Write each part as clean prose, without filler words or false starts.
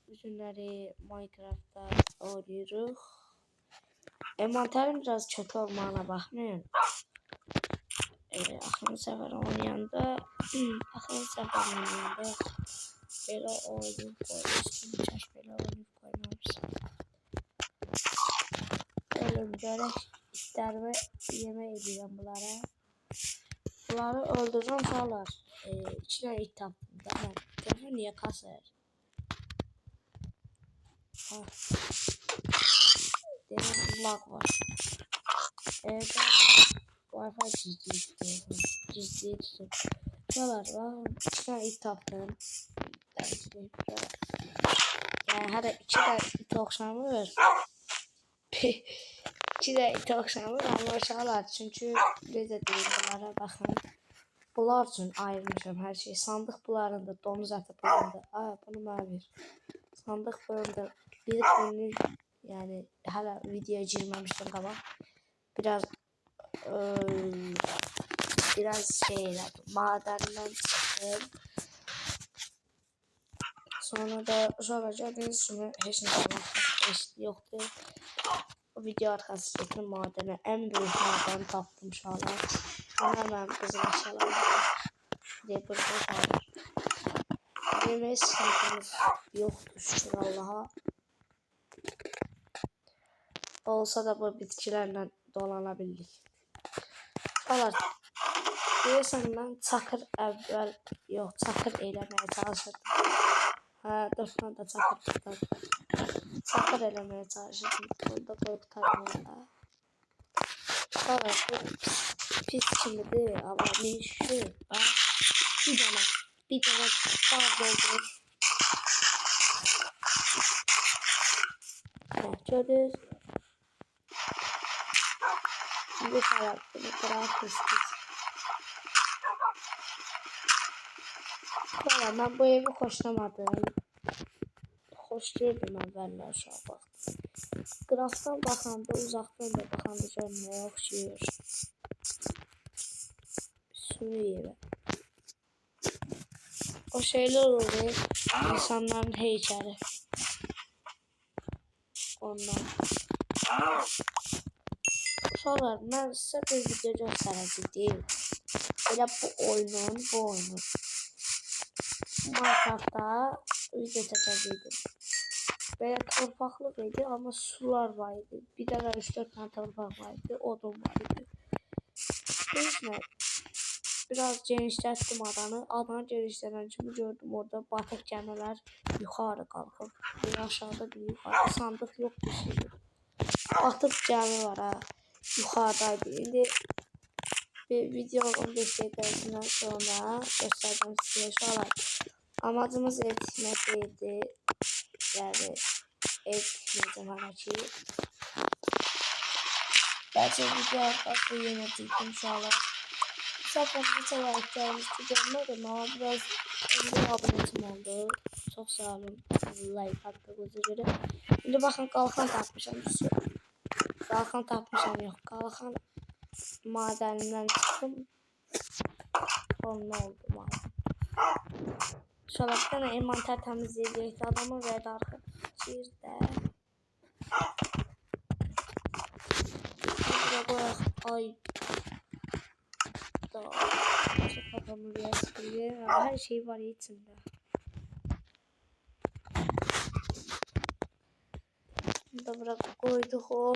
Bu günləri Minecraft'ta oynuyoruz. Envanterim biraz kötü olmağına baxmayın. Axırıncı səfər oynayanda belə oynayıb qoymuştum. Kaş belə oynayıb qoymamışım. Ölüm görək itlərimi yemək edirəm bunlara. Bunları öldürürüm sonra. 2 tane it tapdım da mən. Telefon niye kasır? Demek lag var. Evde Wi-Fi gizli tutup. Şuralar var. 2 tane it tapdım. Yani her 2 tane it okşamır. 2 tane it okşamır ama şuralar çünkü ne de değil bunlara bakın. Bunlar üçün ayırmışım hər şey. Sandıq bunlarında, domuz əti bunlarında. Bunu mənə ver. Sandıq bunlarında bir günlük, yani hala videoya girməmişdim qabaq. Biraz şeyler, madenden çıxdım. Sonra da gördüğünüz kimi heç nə yoxdur. O video arkası getirdim madene. En büyük maden tapdım şu an. Hemen kızıl aşağılar. Burada kalır. Yemeğe sıkıntımız yoktur şükür Allah'a. Olsa da bu bitkilerle dolanabildik. Fakat deyirsən mən çakır çakır eləməyə çalışırdım. 4 tane de çakır eləməyə çalışırdım. Burada qorxutarım. Sonra pis kimidir ama meşhur. Bir tane daha doldurur. Gördünüz. Bu hayatını bırakmışız. Valla ben bu evi hoşlamadım. Hoş gördüm evveller şu an baktım. Graftan bakanda, uzaktan da bakanda görmeye oxşuyur. Sürü evi. O şeyler oluyor. İnsanların heykeli. Ondan. Sonra ben size bir video göstereceğim. Böyle bu oyunun. Minecraft'ta video çekeceğim. Böyle torpaklıydı ama sular vardı. Bir de 3-4 tane torpak vardı. Odun vardı. Neyse. Biraz genişlettim adanı. Adanı genişleten kimi gördüm orada batık gəmilər yukarı kalkıp. Bir aşağıda bir yukarı. Sandık yok bir şey. Batık gəmi var ha. Yukarıdaydı. İndi bir video 15 dakikasından sonra göstereceğim size şu an. Amacımız ev dikmekti. Yani ev dikmeyeceğim hala ki. Belki video arkası yine diktim şu an. Zaten severliklerimiz görmedim ama biraz 50 abonetim oldu. Çok sağ olun. Like attığınıza göre. Şimdi bakın kalkan tapmışam. Kalkan tapmışam yok. Kalkan madeninden çıktım. Onunla oldu maden. Şalaktan envanter temizleyecek adamı verdi arkadaşlar da. Burada koyak. Ay. Da. Çok adamı bir her şey var içinde. Burada bırak koyduk o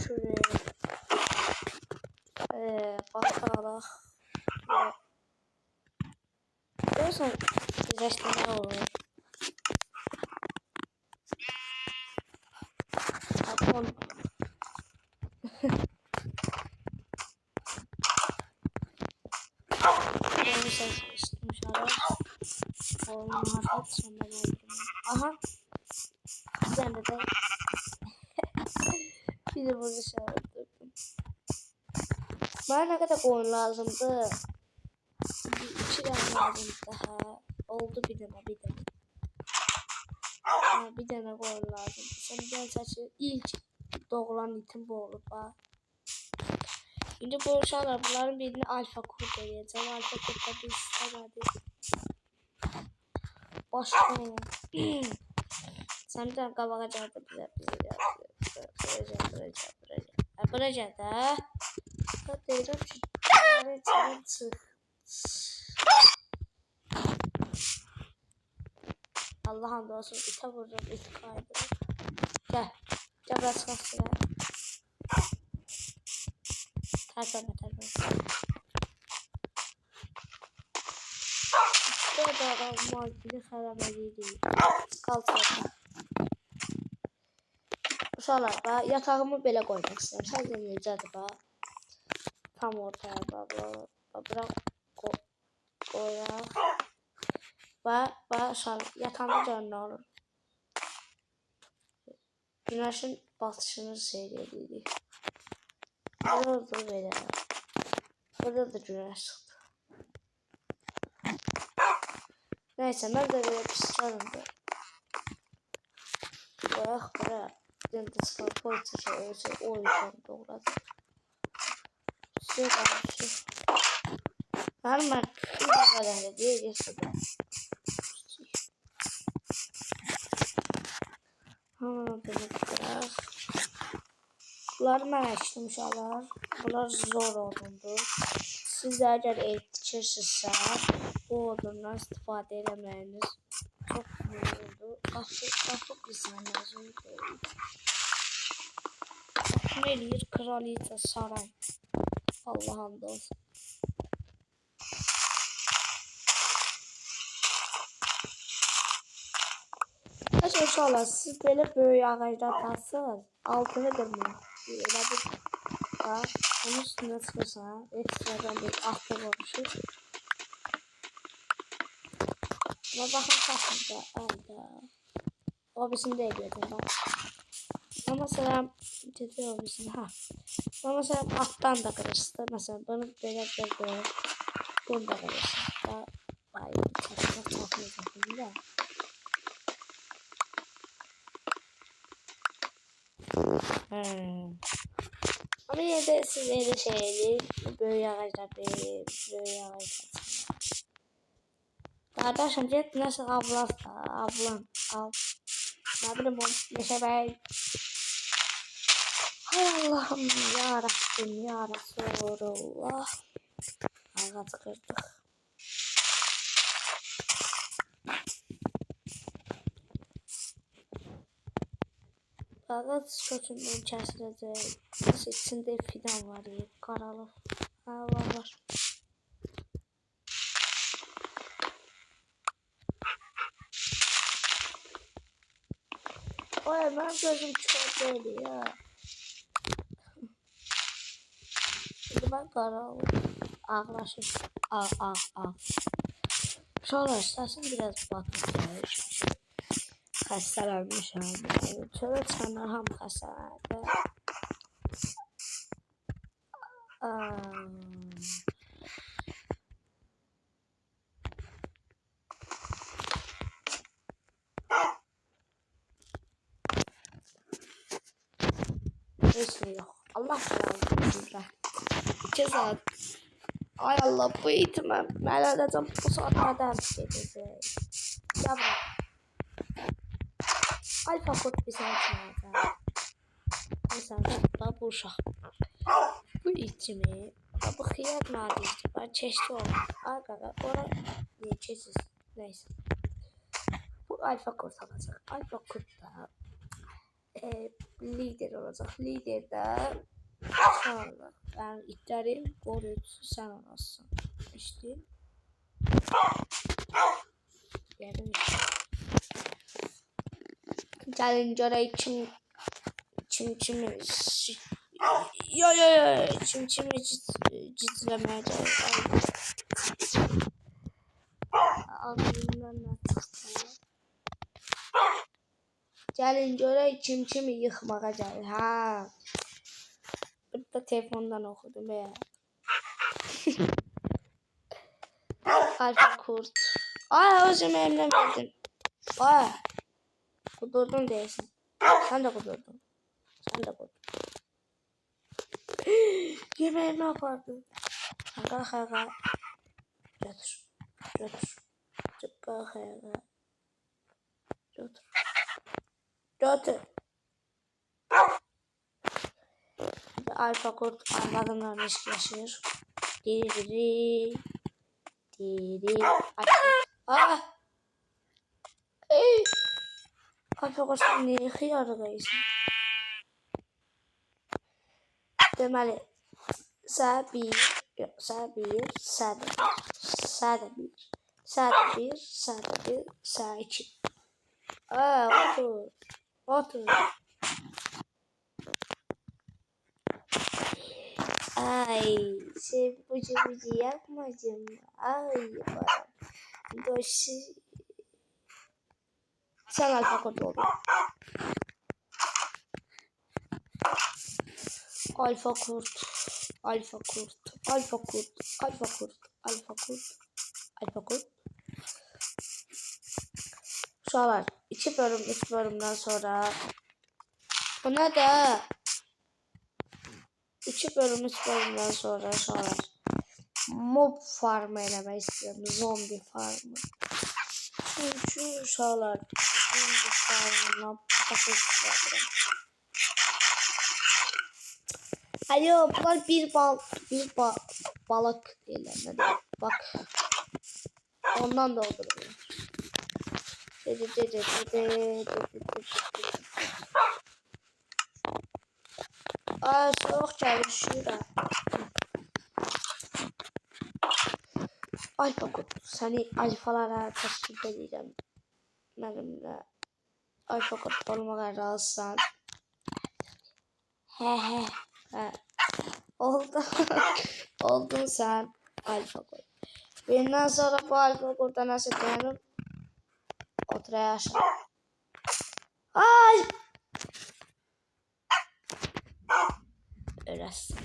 şuraya. Bakalım. Görürsen güzel olur. Apon. Onu seçtim şöyle. Onu harfat sonra doldurayım. Aha. Bir tane de bir de burada şöyle durdum. Bana ne kadar koyun lazımdı? İki tane lazım daha. Oldu bir tane. Bir tane koyun lazım. Sen gel saçı ilk doğulan itim bu olur ha. Şimdi bu uşaqlar bunların birini alfa kurt eləyəcəm. Alfa kurtda biz istəmədik. başlayın. Sen bir tane kabağa çağırdı bize Bıraca da. Dedim ki çık. Allah'ım da olsun ite vurdum ite kaydı. Gel. Gel biraz kalsın. Terpeme. Burada kalmaz bir xərəməli değil. Qalsın. Uşaqlar, yatağımı belə qoymaq istəyirəm. Sadəcə necədir bax. Tam ortaya bırak koyaq. Bax yatağımda görün nə olur. Günəşin batışını seyr edirik. Burada belə. Burada da günəş çıxdı. Neyse ben de böyle pişiyorum da. Bırak. Ben de sıkar poliçe öyle oyuncağım doğradı. Şey kalmış. Normal böyle diye geçti. Hemen böyle bırak. Bunlar mən açtım uşaqlar. Bunlar zor olundu. Siz de eğer eğitirsinizsə bu odundan istifadə eləməyiniz çok mümkündür. Qapı qısmı lazım deyil. Kim eləyir? Kraliçə saray. Allah'ım da olsun. Kaç uşaqlar siz belə böyük ağacda tatsınız. Altını qırmayın. Elə bir bax. Onun üstüne çıkırsan ekstradan bir ahta olmuşuz. Ama bakın kasında aldı. O bizim de ediyordu bak. Ama mesela dedi o bizim ha. Ama mesela alttan da kırırsın. Mesela bunu böyle bunu da kırırsın. Vay çatmak çatmayacak da. Ama yine de sizlere şeyli böyle ağaçlar böyle ağaçlar. Kardeşim git nasıl ablam al. Ne bileyim o meşebeyi. Hay Allah'ım ya Rabbim ya Resulullah. Ağacı kırdık. Ağaç kökünden kesilecek. İçinde fidan var ya karalı. Ha var. Oy ben gözüm çok değil ya. Şimdi ben karalı. Ağlaşır. Ağ. Sonra istersen biraz batmış. Xəstələnmişəm. Çölə çıxanlar hamı xəstələnədi. Heç nə yox. Allah sənə 2 saat. Ay Allah bu eğitimə mən edəcəm bu saatdə dərs gedəcək. Ya bırak. Alfa kod bir saat sonra. Mesela bu uşaq. Bu içimi. Bu xiyar nadirdir. Ben çeşitli olur. Arkada ona geçeceğiz. Neyse. Bu alfa kod alacaq. Alfa kod da lider olacaq. Lider də sonra yani itlərin qoruyucusu sən olasın. İşte. Geldim işte. Gəlin görək çimçimi çimçimi cizlemeyeceğiz. Ağzından ne çıktı? Gəlin görək çimçimi yıkmağa gəlir. Ha. Burada telefondan okudum ya. Alfa kurt. Ay o zaman elimden verdin. Ay. Kudurdun değilsin. Sen de kudurdun. Yemeğim ne yapardı? Kalk. Götür. Kalk. Götür. Alfa kurt anladığımdan risk yaşıyor. Diri. Ah! Ey! Alfa kurt ne xiyarıqayız. Deməli, sə 1, sə 1, sə 2. Otur. Ay, sen bucu yapmadın mı? Ay, bana. Doşu. Sen alfa kurt oldun. Alfa kurt. Uşaqlar, 2 bölüm, 3 bölümdən sonra bu ne de? 2 bölüm, 3 bölümdən sonra uşaqlar mob farmı eləmək istəyirəm, zombi farmı. Çünkü uşaqlar zombi farmına patates istəyirəm. Alo, bunlar bir balık deyirlər, nə bak. Ondan da öldürürlər. Aa, soğuk gəlir şura. Alfa kurt, səni alfalara təşkil edirəm. Mənimlə alfa kurt olmağa razısan. He. Oldun sen alfa kurt. Bundan sonra bu alfa kurt'a nasıl dayanır? Otur aşağı. Ay! Ölesin.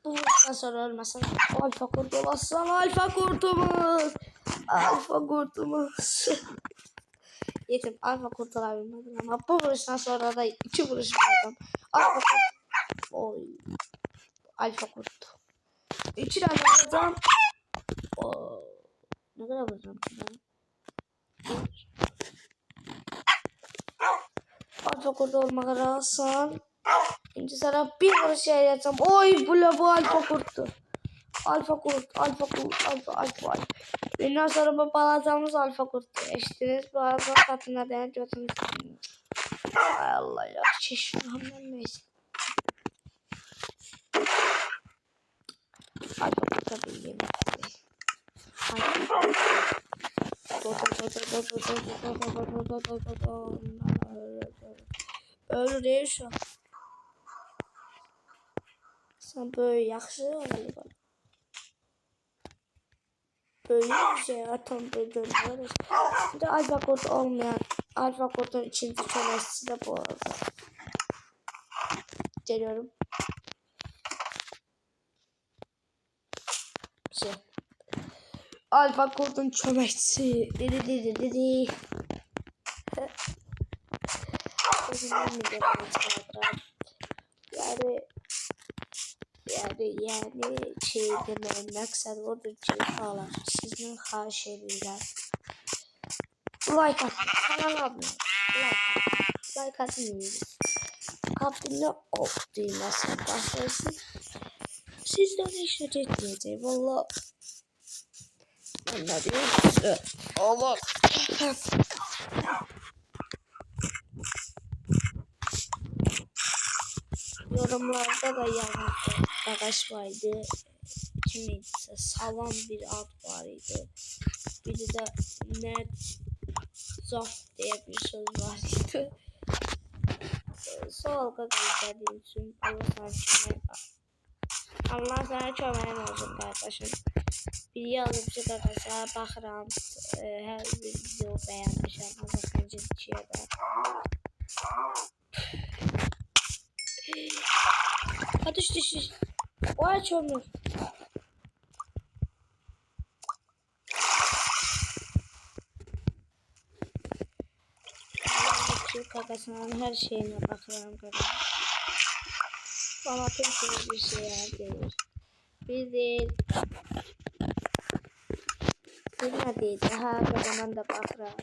Bundan sonra ölmesen alfa kurt olasın. Alfa kurtumuz. Yetim alfa kurt olabilmedim ama bu vuruştan sonra da 2 vuruş aldım. Alfa kurt. Oy. Alfa kurt. 2 tane alacağım. Ne kadar vuracağım şimdi? Alfa kurt olmağa razısın. Şimdi sana bir vuruş yapacağım. Oy bu alfa kurttu. Alfa kurt. Bundan sonra bu balacağımız alfa kurttu. Eşitiniz balacağın katına değen götünü. Ay Allah ya. Çeşmemden neyse. Alfa kurt'a bir yemek değil. Öyle değil şu an. Sen böyle yaxşı galiba. Böyle bir şey atam böyle dönüyoruz. Bir de alfa kurt olmayan, alfa kurtun ikinci çömezsi de bu arada. Geliyorum. Şey. Alfa kurtun çömezsi. Dedi. Yani şey demeyin maksat odur ki uşaqlar sizden xahiş edirlər. Like atın, kanala abone olun. Like atın. Abone ol düğmesine basırsın. Sizden hiç etmeyecek. Valla ben de diyorum. Allah. Yorumlarda da yani arkadaş vardı. Kimiyse sağlam bir ad var idi. Biri de Zaf diye bir söz var idi. Sağ ol izlediğin için. Allah sana köməyin olsun kardeşim. Bir yazıcı kakasa baxıram. Hər video bəyənmişəm. Azərbaycan 2'ye də. Düş. Vay çömür. Kakasının her şeyine bakıyorum kakasına. Bana tüm bir şey gelir. Bir değil. Bilmədiydi. Hə, mən də baxıram.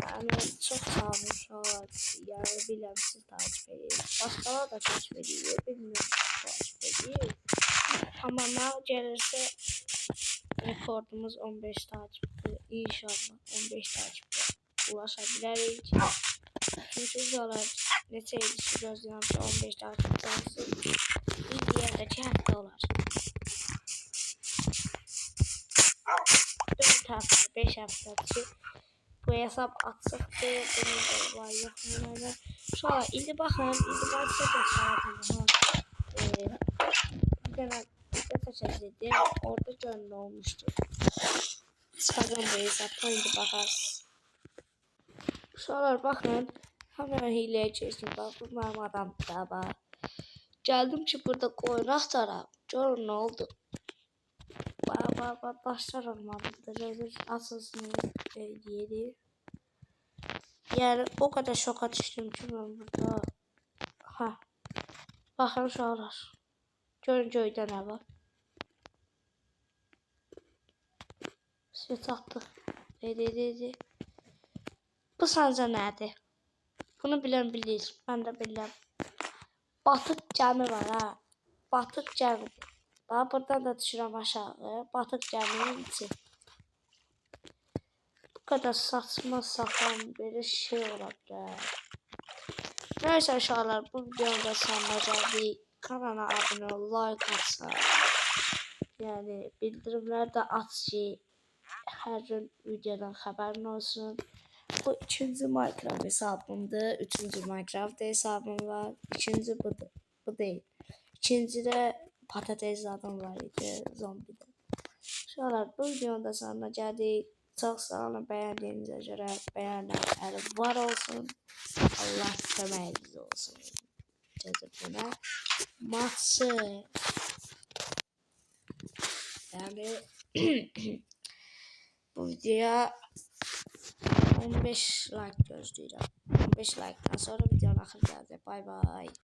Yəni çox sağ olun uşaqlar. Yəni bilirəm siz takip edirsiniz. Başqalar da takip edir. Bilmirəm takip edir. Amma mənə gəlirsə rekordumuz 15 takipdir. İnşallah 15 takipdə ulaşa bilərik. Çünki uşaqlar neçə ildir ki gözləyirəm ki 15 takipdə olsun. İndiyədəki həftə olar. 4 həftə, 5 həftədir ki bu hesab açıqdır. Bunun da var yoxluğuna. Uşaqlar indi baxın, indi mən sizə göstərəcəm. Bir dənə video çəkəcəkdim. Orada görün nə olmuşdu. Çıxacam bu hesabdan indi baxarsınız. Uşaqlar baxın. Hemen hileye geçtim. Bak bu mənim adamdır da bak. Geldim ki burada koyun axtaram. Görün nə oldu. Bak başlar olmalıdır. Gözür asılsın diyedir. Yani o kadar şoka düştüm ki ben burada. Ha. Bakın uşaqlar. Görün göydə nə var. Size taxtı. Bu səncə nədir? Bunu bilən bilir. Mən də bilirəm. Batıq gəmi var ha. Batıq gəmidir. Daha buradan da düşürəm aşağı. Batıq gəminin içi. Bu kadar saçma sapan bir şey olacaq. Neyse uşaqlar, bu videonun da sonuna gəldik. Kanala abunə ol, like atsa. Yəni bildirimləri də aç ki hər gün videodan xəbərin olsun. Bu ikinci Minecraft hesabımdır. Üçüncü Minecraft hesabım var. İkinci budur. Bu değil. İkinci de patates adım var idi. Zombide. Uşaqlar, bu videonun da sonuna gəldik. Çox sağ olun beğendiğinize göre. Beğenenler var olsun. Allah köməyiniz olsun. Cəzibunə matsı. Yani bu videoya 15 like gözləyirəm. 15 like'dan sonra videonun axırı gələcək. Bye bye.